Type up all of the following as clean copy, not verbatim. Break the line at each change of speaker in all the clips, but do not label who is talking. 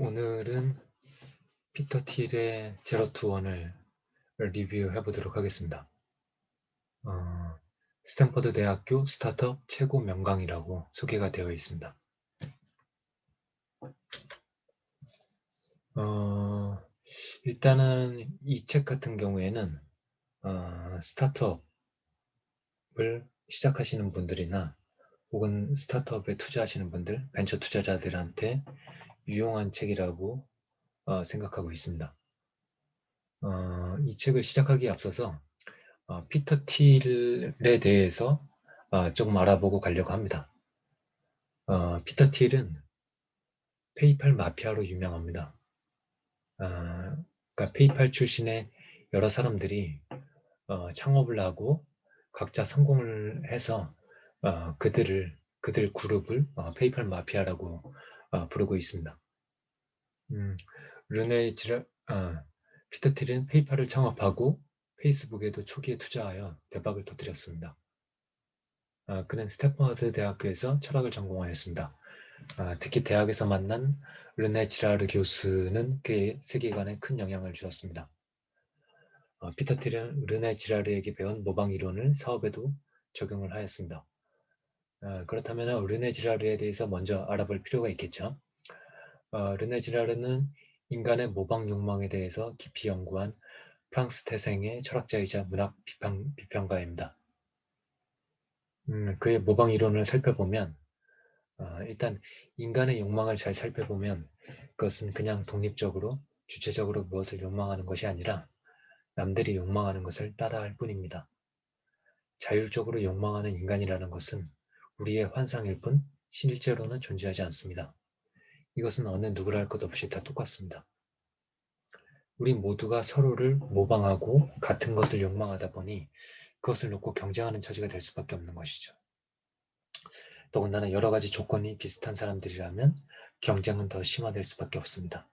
오늘은 피터 틸의 제로 투 원을 리뷰해 보도록 하겠습니다. 스탠퍼드 대학교 스타트업 최고 명강이라고 소개가 되어 있습니다. 일단은 이 책 같은 경우에는 스타트업을 시작하시는 분들이나 혹은 스타트업에 투자하시는 분들, 벤처 투자자들한테 유용한 책이라고 생각하고 있습니다. 이 책을 시작하기에 앞서서 피터 틸에 대해서 조금 알아보고 가려고 합니다. 피터 틸은 페이팔 마피아로 유명합니다. 그러니까 페이팔 출신의 여러 사람들이 창업을 하고 각자 성공을 해서 그들 그룹을 페이팔 마피아라고 부르고 있습니다. 르네 지라 피터 틸은 페이팔을 창업하고 페이스북에도 초기에 투자하여 대박을 터뜨렸습니다. 그는 스탠퍼드 대학교에서 철학을 전공하였습니다. 특히 대학에서 만난 르네 지라르 교수는 그의 세계관에 큰 영향을 주었습니다. 피터 틸은 르네 지라르에게 배운 모방 이론을 사업에도 적용을 하였습니다. 그렇다면 르네 지라르에 대해서 먼저 알아볼 필요가 있겠죠. 르네 지라르는 인간의 모방 욕망에 대해서 깊이 연구한 프랑스 태생의 철학자이자 문학 비평가입니다. 그의 모방 이론을 살펴보면 일단 인간의 욕망을 잘 살펴보면 그것은 그냥 독립적으로 주체적으로 무엇을 욕망하는 것이 아니라 남들이 욕망하는 것을 따라할 뿐입니다. 자율적으로 욕망하는 인간이라는 것은 우리의 환상일 뿐 실제로는 존재하지 않습니다. 이것은 어느 누구라 할 것 없이 다 똑같습니다. 우리 모두가 서로를 모방하고 같은 것을 욕망하다 보니 그것을 놓고 경쟁하는 처지가 될 수밖에 없는 것이죠. 더군다나 여러 가지 조건이 비슷한 사람들이라면 경쟁은 더 심화될 수밖에 없습니다.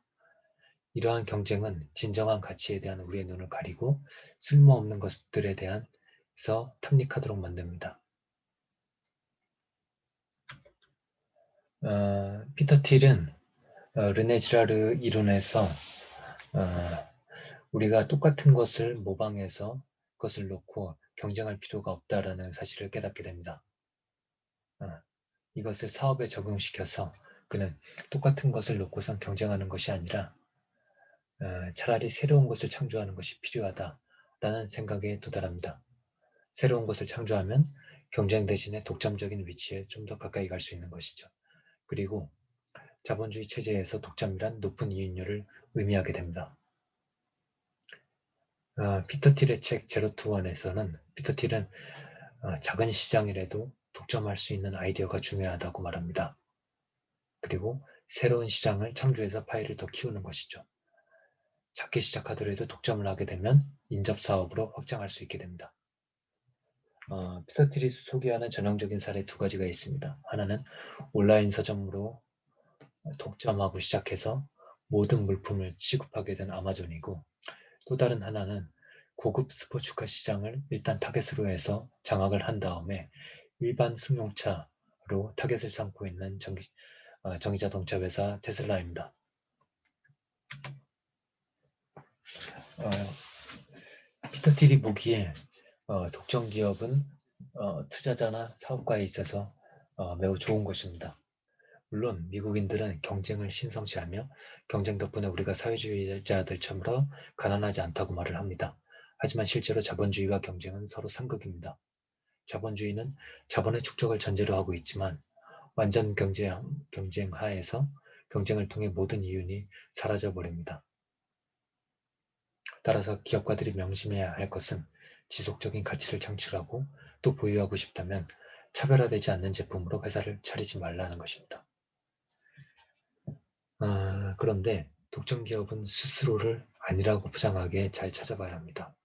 이러한 경쟁은 진정한 가치에 대한 우리의 눈을 가리고 쓸모없는 것들에 대해서 탐닉하도록 만듭니다. 피터 틸은 르네 지라르 이론에서 우리가 똑같은 것을 모방해서 그것을 놓고 경쟁할 필요가 없다라는 사실을 깨닫게 됩니다. 이것을 사업에 적용시켜서 그는 똑같은 것을 놓고선 경쟁하는 것이 아니라 차라리 새로운 것을 창조하는 것이 필요하다라는 생각에 도달합니다. 새로운 것을 창조하면 경쟁 대신에 독점적인 위치에 좀 더 가까이 갈 수 있는 것이죠. 그리고 자본주의 체제에서 독점이란 높은 이익률을 의미하게 됩니다. 피터 틸의 책 제로 투 원에서는 피터 틸은 작은 시장이라도 독점할 수 있는 아이디어가 중요하다고 말합니다. 그리고 새로운 시장을 창조해서 파일을 더 키우는 것이죠. 작게 시작하더라도 독점을 하게 되면 인접사업으로 확장할 수 있게 됩니다. 피터 틸이 소개하는 전형적인 사례 두 가지가 있습니다. 하나는 온라인 서점으로 독점하고 시작해서 모든 물품을 취급하게 된 아마존이고, 또 다른 하나는 고급 스포츠카 시장을 일단 타겟으로 해서 장악을 한 다음에 일반 승용차로 타겟을 삼고 있는 전기자동차 회사 테슬라입니다. 피터 틸이 보기에 독점 기업은 투자자나 사업가에 있어서 매우 좋은 것입니다. 물론 미국인들은 경쟁을 신성시하며 경쟁 덕분에 우리가 사회주의자들처럼 가난하지 않다고 말을 합니다. 하지만 실제로 자본주의와 경쟁은 서로 상극입니다. 자본주의는 자본의 축적을 전제로 하고 있지만 완전 경쟁 하에서 경쟁을 통해 모든 이윤이 사라져버립니다. 따라서 기업가들이 명심해야 할 것은 지속적인 가치를 창출하고 또 보유하고 싶다면 차별화되지 않는 제품으로 회사를 차리지 말라는 것입니다. 그런데 독점 기업은 스스로를 아니라고 포장하게 잘 찾아봐야 합니다.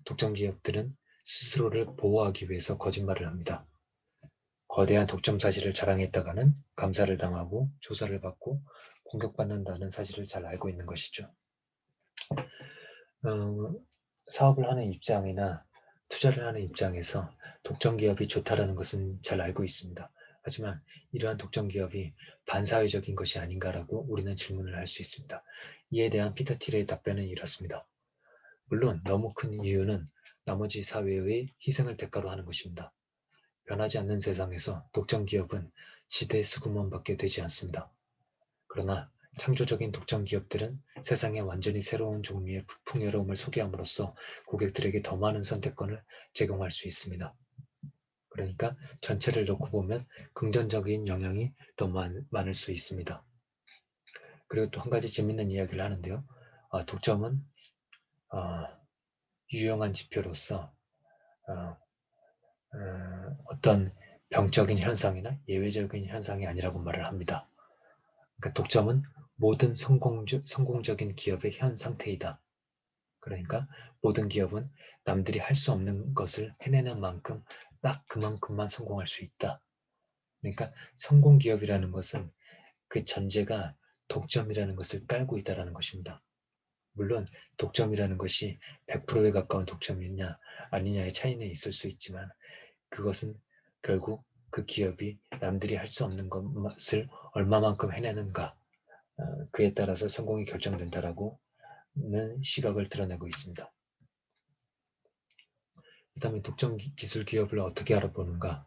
독점 기업들은 스스로를 보호하기 위해서 거짓말을 합니다. 거대한 독점 사실을 자랑했다가는 감사를 당하고 조사를 받고 공격받는다는 사실을 잘 알고 있는 것이죠. 사업을 하는 입장이나 투자를 하는 입장에서 독점 기업이 좋다라는 것은 잘 알고 있습니다. 하지만 이러한 독점 기업이 반사회적인 것이 아닌가라고 우리는 질문을 할 수 있습니다. 이에 대한 피터 틸의 답변은 이렇습니다. 물론 너무 큰 이유는 나머지 사회의 희생을 대가로 하는 것입니다. 변하지 않는 세상에서 독점 기업은 지대 수구먼밖에 되지 않습니다. 그러나 창조적인 독점 기업들은 세상에 완전히 새로운 종류의 풍요로움을 소개함으로써 고객들에게 더 많은 선택권을 제공할 수 있습니다. 그러니까 전체를 놓고 보면 긍정적인 영향이 더 많을 수 있습니다. 그리고 또 한 가지 재밌는 이야기를 하는데요. 독점은 유용한 지표로서 어떤 병적인 현상이나 예외적인 현상이 아니라고 말을 합니다. 그러니까 독점은 모든 성공적인 기업의 현 상태이다. 그러니까 모든 기업은 남들이 할 수 없는 것을 해내는 만큼 딱 그만큼만 성공할 수 있다. 그러니까 성공 기업이라는 것은 그 전제가 독점이라는 것을 깔고 있다는 것입니다. 물론 독점이라는 것이 100%에 가까운 독점이냐 아니냐의 차이는 있을 수 있지만 그것은 결국 그 기업이 남들이 할 수 없는 것을 얼마만큼 해내는가 그에 따라서 성공이 결정된다라고는 시각을 드러내고 있습니다. 그 다음에 독점 기술 기업을 어떻게 알아보는가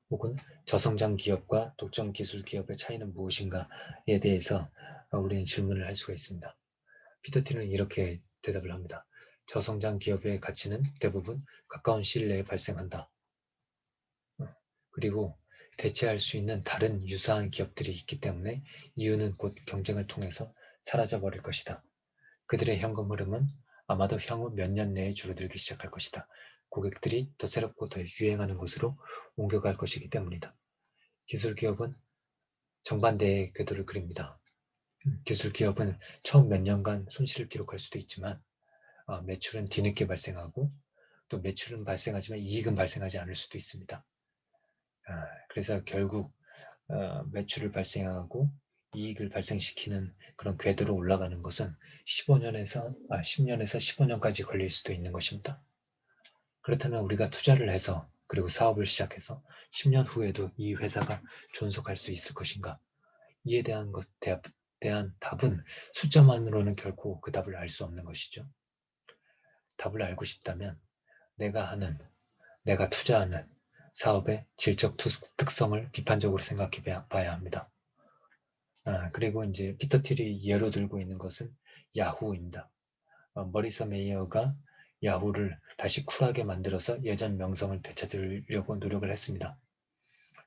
혹은 저성장 기업과 독점 기술 기업의 차이는 무엇인가에 대해서 우리는 질문을 할 수가 있습니다. 피터 틸은 이렇게 대답을 합니다. 저성장 기업의 가치는 대부분 가까운 시일 내에 발생한다. 그리고 대체할 수 있는 다른 유사한 기업들이 있기 때문에 이유는 곧 경쟁을 통해서 사라져버릴 것이다. 그들의 현금 흐름은 아마도 향후 몇 년 내에 줄어들기 시작할 것이다. 고객들이 더 새롭고 더 유행하는 곳으로 옮겨갈 것이기 때문이다. 기술 기업은 정반대의 궤도를 그립니다. 기술 기업은 처음 몇 년간 손실을 기록할 수도 있지만 매출은 뒤늦게 발생하고 또 매출은 발생하지만 이익은 발생하지 않을 수도 있습니다. 그래서 결국 매출을 발생하고 이익을 발생시키는 그런 궤도로 올라가는 것은 10년에서 15년까지 걸릴 수도 있는 것입니다. 그렇다면 우리가 투자를 해서 그리고 사업을 시작해서 10년 후에도 이 회사가 존속할 수 있을 것인가? 이에 대한 답은 숫자만으로는 결코 그 답을 알 수 없는 것이죠. 답을 알고 싶다면 내가 투자하는 사업의 질적 특성을 비판적으로 생각해 봐야 합니다. 그리고 이제 피터 틸이 예로 들고 있는 것은 야후입니다. 머리서 메이어가 야후를 다시 쿨하게 만들어서 예전 명성을 되찾으려고 노력을 했습니다.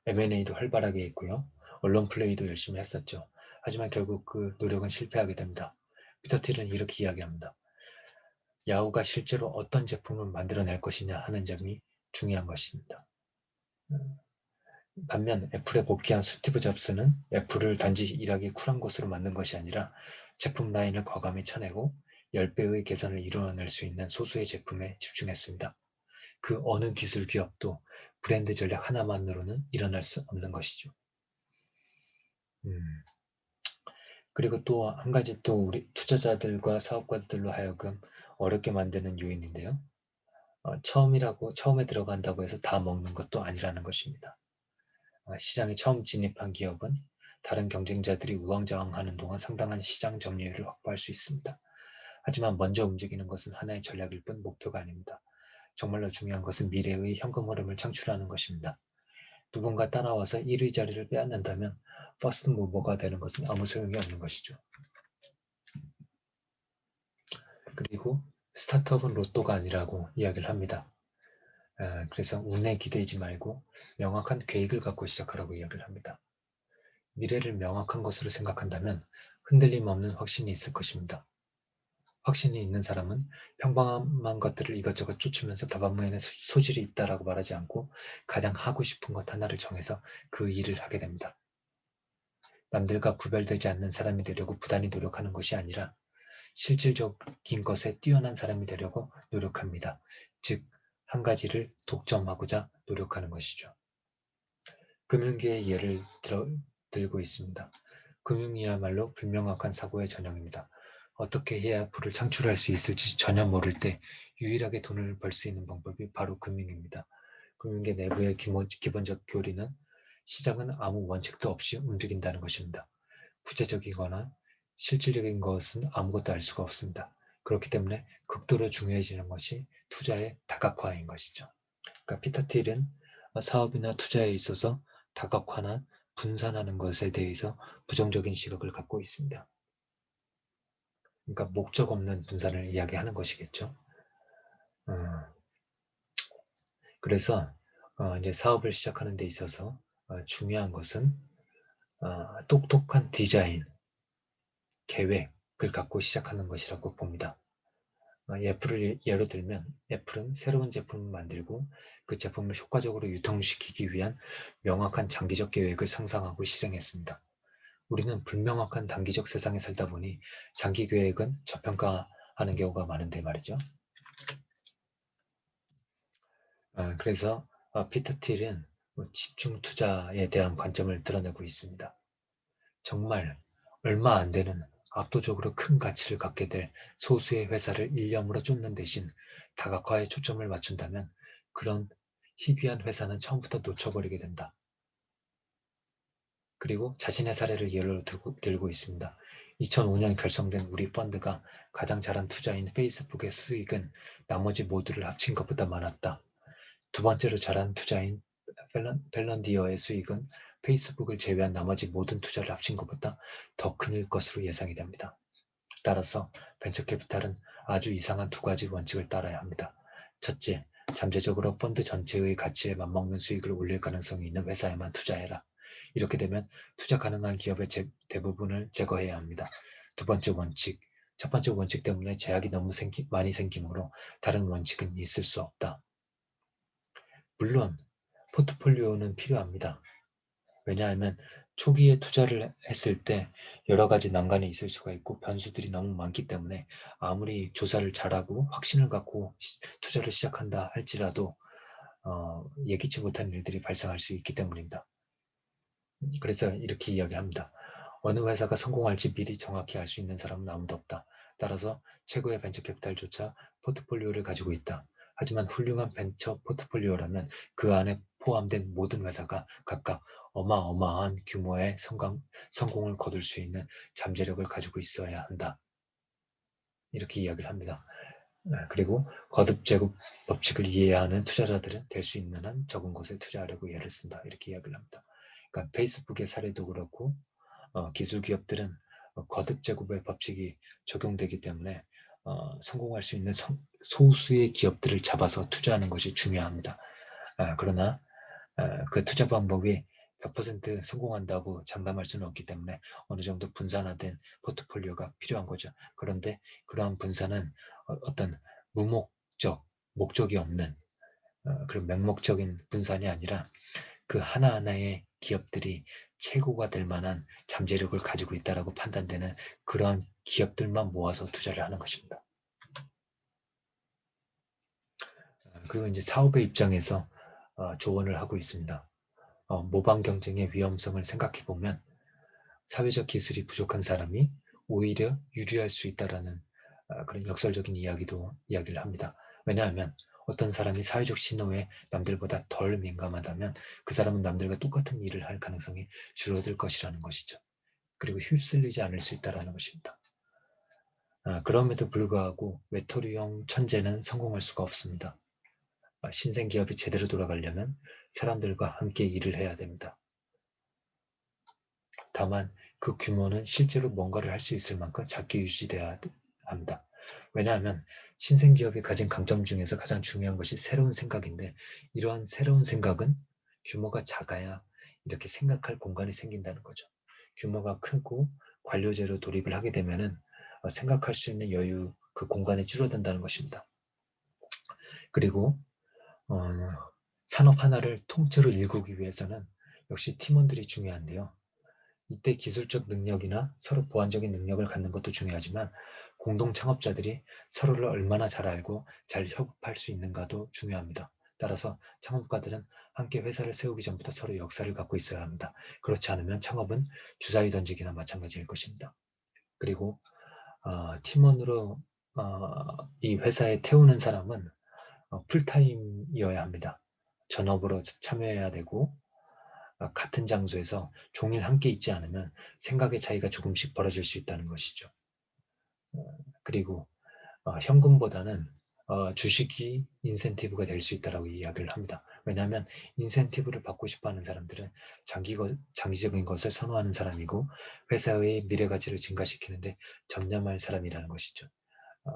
M&A도 활발하게 했고요. 언론 플레이도 열심히 했었죠. 하지만 결국 그 노력은 실패하게 됩니다. 피터 틸은 이렇게 이야기합니다. 야후가 실제로 어떤 제품을 만들어낼 것이냐 하는 점이 중요한 것입니다. 반면 애플에 복귀한 스티브 잡스는 애플을 단지 일하기 쿨한 곳으로 만든 것이 아니라 제품 라인을 과감히 쳐내고 10배의 개선을 이루어낼 수 있는 소수의 제품에 집중했습니다. 그 어느 기술 기업도 브랜드 전략 하나만으로는 일어날 수 없는 것이죠. 그리고 또 한 가지 또 우리 투자자들과 사업가들로 하여금 어렵게 만드는 요인인데요. 처음에 들어간다고 해서 다 먹는 것도 아니라는 것입니다. 시장에 처음 진입한 기업은 다른 경쟁자들이 우왕좌왕하는 동안 상당한 시장 점유율을 확보할 수 있습니다. 하지만 먼저 움직이는 것은 하나의 전략일 뿐 목표가 아닙니다. 정말로 중요한 것은 미래의 현금 흐름을 창출하는 것입니다. 누군가 따라와서 1위 자리를 빼앗는다면 퍼스트 무버가 되는 것은 아무 소용이 없는 것이죠. 그리고 스타트업은 로또가 아니라고 이야기를 합니다. 그래서 운에 기대지 말고 명확한 계획을 갖고 시작하라고 이야기를 합니다. 미래를 명확한 것으로 생각한다면 흔들림 없는 확신이 있을 것입니다. 확신이 있는 사람은 평범한 것들을 이것저것 쫓으면서 다반면에 소질이 있다라고 말하지 않고 가장 하고 싶은 것 하나를 정해서 그 일을 하게 됩니다. 남들과 구별되지 않는 사람이 되려고 부단히 노력하는 것이 아니라 실질적인 것에 뛰어난 사람이 되려고 노력합니다. 즉, 한 가지를 독점하고자 노력하는 것이죠. 금융계의 예를 들고 있습니다. 금융이야말로 불명확한 사고의 전형입니다. 어떻게 해야 부를 창출할 수 있을지 전혀 모를 때 유일하게 돈을 벌 수 있는 방법이 바로 금융입니다. 금융계 내부의 기본적 교리는 시장은 아무 원칙도 없이 움직인다는 것입니다. 구체적이거나 실질적인 것은 아무것도 알 수가 없습니다. 그렇기 때문에 극도로 중요해지는 것이 투자의 다각화인 것이죠. 그러니까 피터 틸은 사업이나 투자에 있어서 다각화나 분산하는 것에 대해서 부정적인 시각을 갖고 있습니다. 그러니까 목적 없는 분산을 이야기하는 것이겠죠. 어, 그래서 이제 사업을 시작하는 데 있어서 중요한 것은 똑똑한 디자인, 계획을 갖고 시작하는 것이라고 봅니다. 애플을 예로 들면 애플은 새로운 제품을 만들고 그 제품을 효과적으로 유통시키기 위한 명확한 장기적 계획을 상상하고 실행했습니다. 우리는 불명확한 단기적 세상에 살다 보니 장기 계획은 저평가하는 경우가 많은데 말이죠. 그래서 피터 틸은 집중 투자에 대한 관점을 드러내고 있습니다. 정말 얼마 안 되는 압도적으로 큰 가치를 갖게 될 소수의 회사를 일념으로 쫓는 대신 다각화에 초점을 맞춘다면 그런 희귀한 회사는 처음부터 놓쳐버리게 된다. 그리고 자신의 사례를 예로 들고 있습니다. 2005년 결성된 우리 펀드가 가장 잘한 투자인 페이스북의 수익은 나머지 모두를 합친 것보다 많았다. 두 번째로 잘한 투자인 펠런디어의 수익은 페이스북을 제외한 나머지 모든 투자를 합친 것보다 더 큰 것으로 예상이 됩니다. 따라서 벤처 캐피탈은 아주 이상한 두 가지 원칙을 따라야 합니다. 첫째, 잠재적으로 펀드 전체의 가치에 맞먹는 수익을 올릴 가능성이 있는 회사에만 투자해라. 이렇게 되면 투자 가능한 기업의 대부분을 제거해야 합니다. 두 번째 원칙, 첫 번째 원칙 때문에 제약이 너무 많이 생기므로 다른 원칙은 있을 수 없다. 물론 포트폴리오는 필요합니다. 왜냐하면 초기에 투자를 했을 때 여러 가지 난관이 있을 수가 있고 변수들이 너무 많기 때문에 아무리 조사를 잘하고 확신을 갖고 투자를 시작한다 할지라도 예기치 못한 일들이 발생할 수 있기 때문입니다. 그래서 이렇게 이야기합니다. 어느 회사가 성공할지 미리 정확히 알 수 있는 사람은 아무도 없다. 따라서 최고의 벤처 캐피탈조차 포트폴리오를 가지고 있다. 하지만 훌륭한 벤처 포트폴리오라면 그 안에 포함된 모든 회사가 각각 어마어마한 규모의 성공을 거둘 수 있는 잠재력을 가지고 있어야 한다. 이렇게 이야기를 합니다. 그리고 거듭 제곱 법칙을 이해하는 투자자들은 될 수 있는 한 적은 곳에 투자하려고 예를 쓴다. 이렇게 이야기를 합니다. 그러니까 페이스북의 사례도 그렇고 기술 기업들은 거듭 제곱의 법칙이 적용되기 때문에 성공할 수 있는 소수의 기업들을 잡아서 투자하는 것이 중요합니다. 그러나 그 투자 방법이 100% 성공한다고 장담할 수는 없기 때문에 어느 정도 분산화된 포트폴리오가 필요한 거죠. 그런데 그러한 분산은 어떤 무목적, 목적이 없는 그런 맹목적인 분산이 아니라 그 하나하나의 기업들이 최고가 될 만한 잠재력을 가지고 있다라고 판단되는 그러한 기업들만 모아서 투자를 하는 것입니다. 그리고 이제 사업의 입장에서 조언을 하고 있습니다. 모방 경쟁의 위험성을 생각해 보면 사회적 기술이 부족한 사람이 오히려 유리할 수 있다라는 그런 역설적인 이야기를 합니다. 왜냐하면 어떤 사람이 사회적 신호에 남들보다 덜 민감하다면 그 사람은 남들과 똑같은 일을 할 가능성이 줄어들 것이라는 것이죠. 그리고 휩쓸리지 않을 수 있다는 것입니다. 그럼에도 불구하고 외톨이형 천재는 성공할 수가 없습니다. 신생기업이 제대로 돌아가려면 사람들과 함께 일을 해야 됩니다. 다만 그 규모는 실제로 뭔가를 할 수 있을 만큼 작게 유지돼야 합니다. 왜냐하면 신생기업이 가진 강점 중에서 가장 중요한 것이 새로운 생각인데 이러한 새로운 생각은 규모가 작아야 이렇게 생각할 공간이 생긴다는 거죠. 규모가 크고 관료제로 돌입을 하게 되면은 생각할 수 있는 여유, 그 공간이 줄어든다는 것입니다. 그리고 어, 산업 하나를 통째로 일구기 위해서는 역시 팀원들이 중요한데요. 이때 기술적 능력이나 서로 보완적인 능력을 갖는 것도 중요하지만 공동 창업자들이 서로를 얼마나 잘 알고 잘 협업할 수 있는가도 중요합니다. 따라서 창업가들은 함께 회사를 세우기 전부터 서로 역사를 갖고 있어야 합니다. 그렇지 않으면 창업은 주사위 던지기나 마찬가지일 것입니다. 그리고 팀원으로 이 회사에 태우는 사람은 풀타임이어야 합니다. 전업으로 참여해야 되고 같은 장소에서 종일 함께 있지 않으면 생각의 차이가 조금씩 벌어질 수 있다는 것이죠. 그리고 현금보다는 주식이 인센티브가 될 수 있다고 이야기를 합니다. 왜냐하면 인센티브를 받고 싶어하는 사람들은 장기적인 것을 선호하는 사람이고 회사의 미래 가치를 증가시키는데 전념할 사람이라는 것이죠. 어,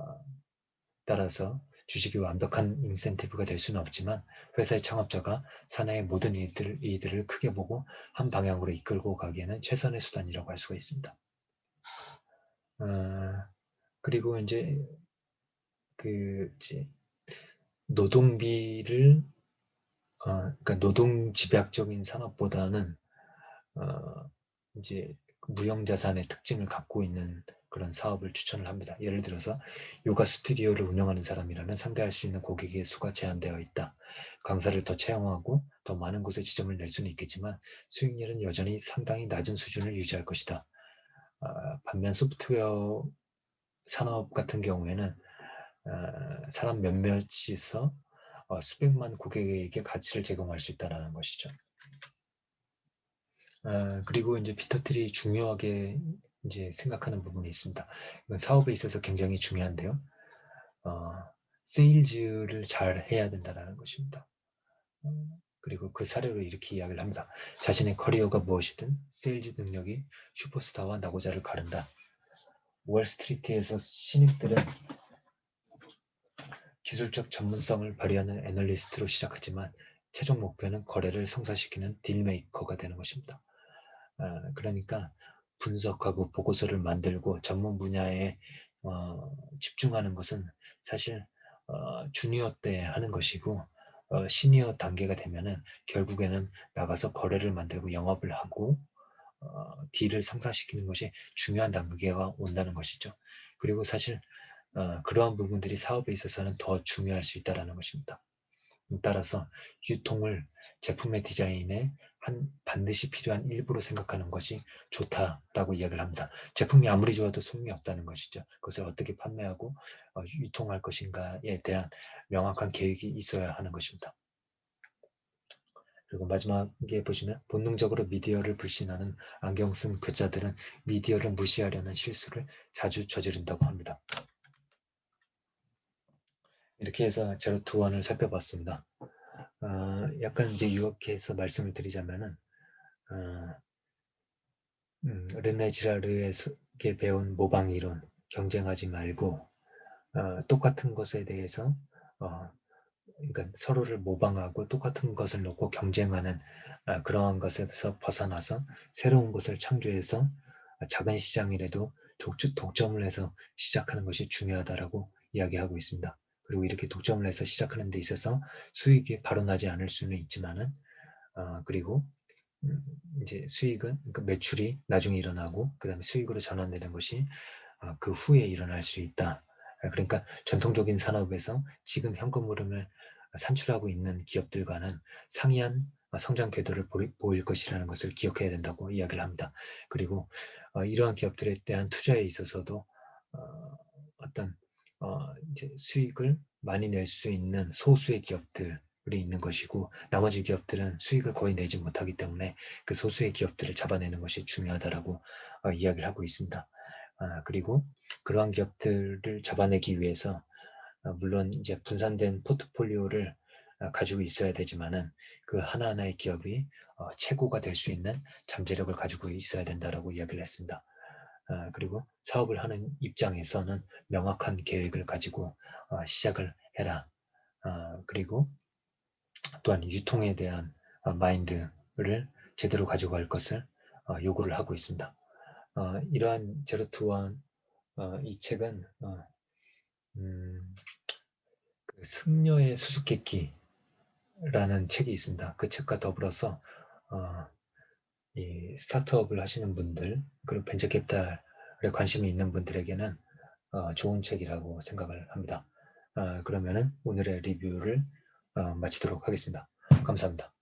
따라서 주식이 완벽한 인센티브가 될 수는 없지만 회사의 창업자가 사내의 모든 이들을 크게 보고 한 방향으로 이끌고 가기에는 최선의 수단이라고 할 수가 있습니다. 그리고 이제 그 노동비를 그러니까 노동 집약적인 산업보다는 이제 무형자산의 특징을 갖고 있는 그런 사업을 추천을 합니다. 예를 들어서 요가 스튜디오를 운영하는 사람이라면 상대할 수 있는 고객의 수가 제한되어 있다. 강사를 더 채용하고 더 많은 곳에 지점을 낼 수는 있겠지만 수익률은 여전히 상당히 낮은 수준을 유지할 것이다. 반면 소프트웨어 산업 같은 경우에는 사람 몇몇이서 수백만 고객에게 가치를 제공할 수 있다는 것이죠. 그리고 이제 피터 틸이 중요하게 이제 생각하는 부분이 있습니다. 이건 사업에 있어서 굉장히 중요한데요. 세일즈를 잘 해야 된다는 것입니다. 그리고 그 사례로 이렇게 이야기를 합니다. 자신의 커리어가 무엇이든 세일즈 능력이 슈퍼스타와 나고자를 가른다. 월스트리트에서 신입들은 기술적 전문성을 발휘하는 애널리스트로 시작하지만 최종 목표는 거래를 성사시키는 딜메이커가 되는 것입니다. 그러니까 분석하고 보고서를 만들고 전문 분야에 집중하는 것은 사실 주니어 때 하는 것이고 시니어 단계가 되면은 결국에는 나가서 거래를 만들고 영업을 하고 딜을 성사시키는 것이 중요한 단계가 온다는 것이죠. 그리고 사실 그러한 부분들이 사업에 있어서는 더 중요할 수 있다는 것입니다. 따라서 유통을 제품의 디자인에 반드시 필요한 일부로 생각하는 것이 좋다라고 이야기를 합니다. 제품이 아무리 좋아도 소용이 없다는 것이죠. 그것을 어떻게 판매하고 유통할 것인가에 대한 명확한 계획이 있어야 하는 것입니다. 그리고 마지막에 보시면 본능적으로 미디어를 불신하는 안경 쓴 괴짜들은 미디어를 무시하려는 실수를 자주 저지른다고 합니다. 이렇게 해서 제로 투 원을 살펴봤습니다. 약간 이제 요약해서 말씀을 드리자면은 르네 지라르에게 배운 모방 이론, 경쟁하지 말고 똑같은 것에 대해서 그러니까 서로를 모방하고 똑같은 것을 놓고 경쟁하는 그러한 것에서 벗어나서 새로운 것을 창조해서 작은 시장이라도 독점을 해서 시작하는 것이 중요하다라고 이야기하고 있습니다. 그리고 이렇게 독점을 해서 시작하는 데 있어서 수익이 바로 나지 않을 수는 있지만은 그리고 이제 수익은 그러니까 매출이 나중에 일어나고 그다음에 수익으로 전환되는 것이 그 후에 일어날 수 있다. 그러니까 전통적인 산업에서 지금 현금 흐름을 산출하고 있는 기업들과는 상이한 성장 궤도를 보일 것이라는 것을 기억해야 된다고 이야기를 합니다. 그리고 이러한 기업들에 대한 투자에 있어서도 어떤 이제 수익을 많이 낼 수 있는 소수의 기업들이 있는 것이고 나머지 기업들은 수익을 거의 내지 못하기 때문에 그 소수의 기업들을 잡아내는 것이 중요하다라고 이야기를 하고 있습니다. 그리고 그러한 기업들을 잡아내기 위해서 물론 이제 분산된 포트폴리오를 가지고 있어야 되지만은 그 하나하나의 기업이 최고가 될 수 있는 잠재력을 가지고 있어야 된다라고 이야기를 했습니다. 그리고 사업을 하는 입장에서는 명확한 계획을 가지고 시작을 해라. 그리고 또한 유통에 대한 마인드를 제대로 가지고 갈 것을 요구를 하고 있습니다. 이러한 제로 투 원 이 책은 그 승려의 수수께끼라는 책이 있습니다. 그 책과 더불어서 이 스타트업을 하시는 분들 그리고 벤처캐피탈에 관심이 있는 분들에게는 좋은 책이라고 생각을 합니다. 그러면은 오늘의 리뷰를 마치도록 하겠습니다. 감사합니다.